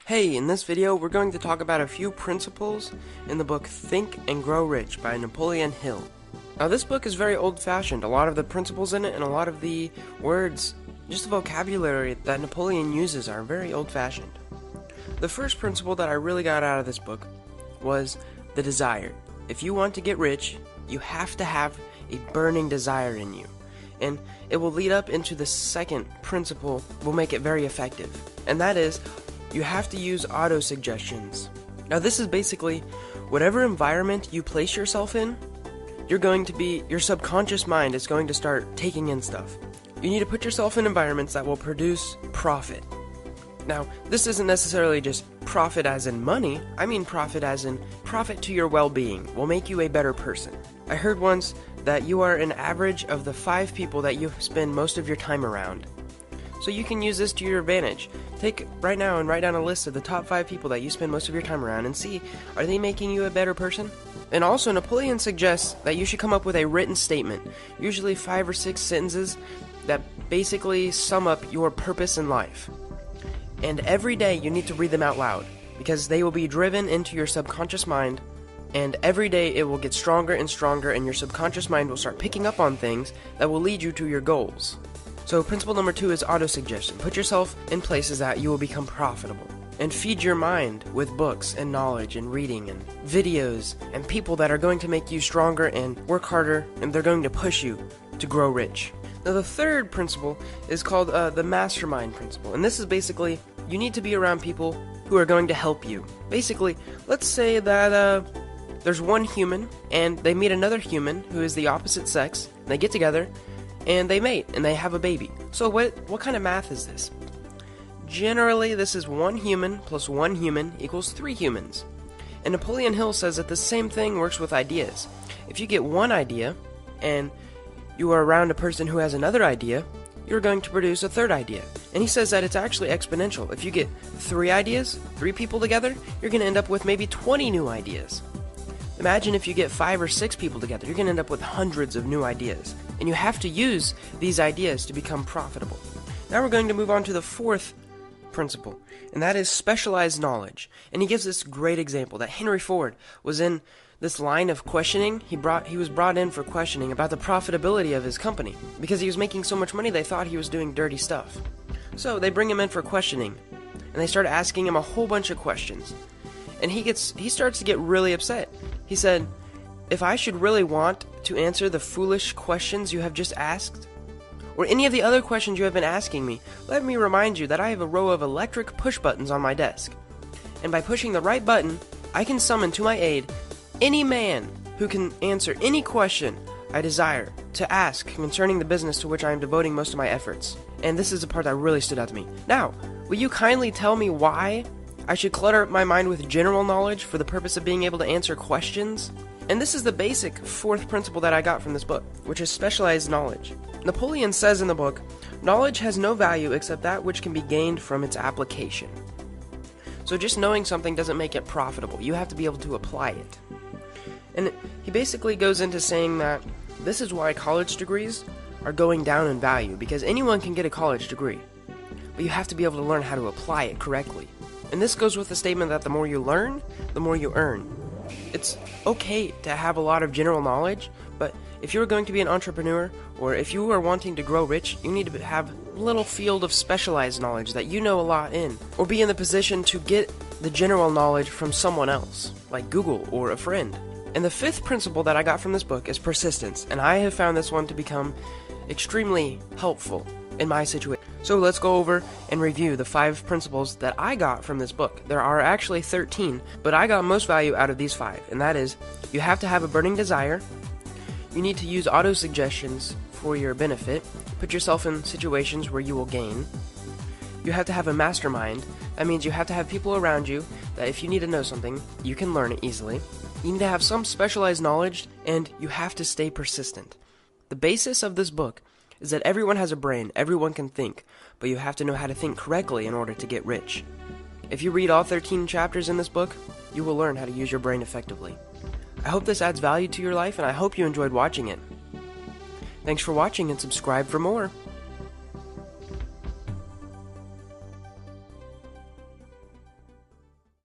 Hey, in this video we're going to talk about a few principles in the book Think and Grow Rich by Napoleon Hill. Now this book is very old-fashioned. A lot of the principles in it and a lot of the words, just the vocabulary that Napoleon uses are very old-fashioned. The first principle that I really got out of this book was the desire. If you want to get rich, you have to have a burning desire in you. And it will lead up into the second principle, will make it very effective. And that is, you have to use auto-suggestions. Now this is basically, whatever environment you place yourself in, your subconscious mind is going to start taking in stuff. You need to put yourself in environments that will produce profit. Now, this isn't necessarily just profit as in money, I mean profit as in profit to your well-being, will make you a better person. I heard once that you are an average of the 5 people that you spend most of your time around. So you can use this to your advantage. Take right now and write down a list of the top 5 people that you spend most of your time around and see, are they making you a better person? And also, Napoleon suggests that you should come up with a written statement, usually 5 or 6 sentences that basically sum up your purpose in life. And every day you need to read them out loud, because they will be driven into your subconscious mind, and every day it will get stronger and stronger, and your subconscious mind will start picking up on things that will lead you to your goals. So principle number 2 is auto-suggestion. Put yourself in places that you will become profitable. And feed your mind with books and knowledge and reading and videos and people that are going to make you stronger and work harder, and they're going to push you to grow rich. Now the third principle is called the mastermind principle. And this is basically, you need to be around people who are going to help you. Basically, let's say that there's one human and they meet another human who is the opposite sex, and they get together and they mate, and they have a baby. So what kind of math is this? Generally, this is 1 human plus 1 human equals 3 humans. And Napoleon Hill says that the same thing works with ideas. If you get one idea, and you are around a person who has another idea, you're going to produce a third idea. And he says that it's actually exponential. If you get 3 ideas, 3 people together, you're going to end up with maybe 20 new ideas. Imagine if you get 5 or 6 people together, you're going to end up with hundreds of new ideas. And you have to use these ideas to become profitable. Now we're going to move on to the 4th principle, and that is specialized knowledge. And he gives this great example that Henry Ford was in this line of questioning. He was brought in for questioning about the profitability of his company. Because he was making so much money, they thought he was doing dirty stuff. So they bring him in for questioning, and they start asking him a whole bunch of questions. And he starts to get really upset. He said, "If I should really want to answer the foolish questions you have just asked, or any of the other questions you have been asking me, let me remind you that I have a row of electric push buttons on my desk. And by pushing the right button, I can summon to my aid any man who can answer any question I desire to ask concerning the business to which I am devoting most of my efforts." And this is the part that really stood out to me. "Now, will you kindly tell me why I should clutter up my mind with general knowledge for the purpose of being able to answer questions?" And this is the basic 4th principle that I got from this book, which is specialized knowledge. Napoleon says in the book, knowledge has no value except that which can be gained from its application. So just knowing something doesn't make it profitable. You have to be able to apply it. And he basically goes into saying that this is why college degrees are going down in value, because anyone can get a college degree, but you have to be able to learn how to apply it correctly. And this goes with the statement that the more you learn, the more you earn. It's okay to have a lot of general knowledge, but if you're going to be an entrepreneur, or if you are wanting to grow rich, you need to have a little field of specialized knowledge that you know a lot in, or be in the position to get the general knowledge from someone else, like Google or a friend. And the 5th principle that I got from this book is persistence, and I have found this one to become extremely helpful in my situation. So let's go over and review the 5 principles that I got from this book. There are actually 13, but I got most value out of these 5, and that is, you have to have a burning desire, you need to use auto-suggestions for your benefit, put yourself in situations where you will gain, you have to have a mastermind. That means you have to have people around you that if you need to know something, you can learn it easily. You need to have some specialized knowledge, and you have to stay persistent. The basis of this book is that everyone has a brain, everyone can think, but you have to know how to think correctly in order to get rich. If you read all 13 chapters in this book, you will learn how to use your brain effectively. I hope this adds value to your life, and I hope you enjoyed watching it. Thanks for watching, and subscribe for more.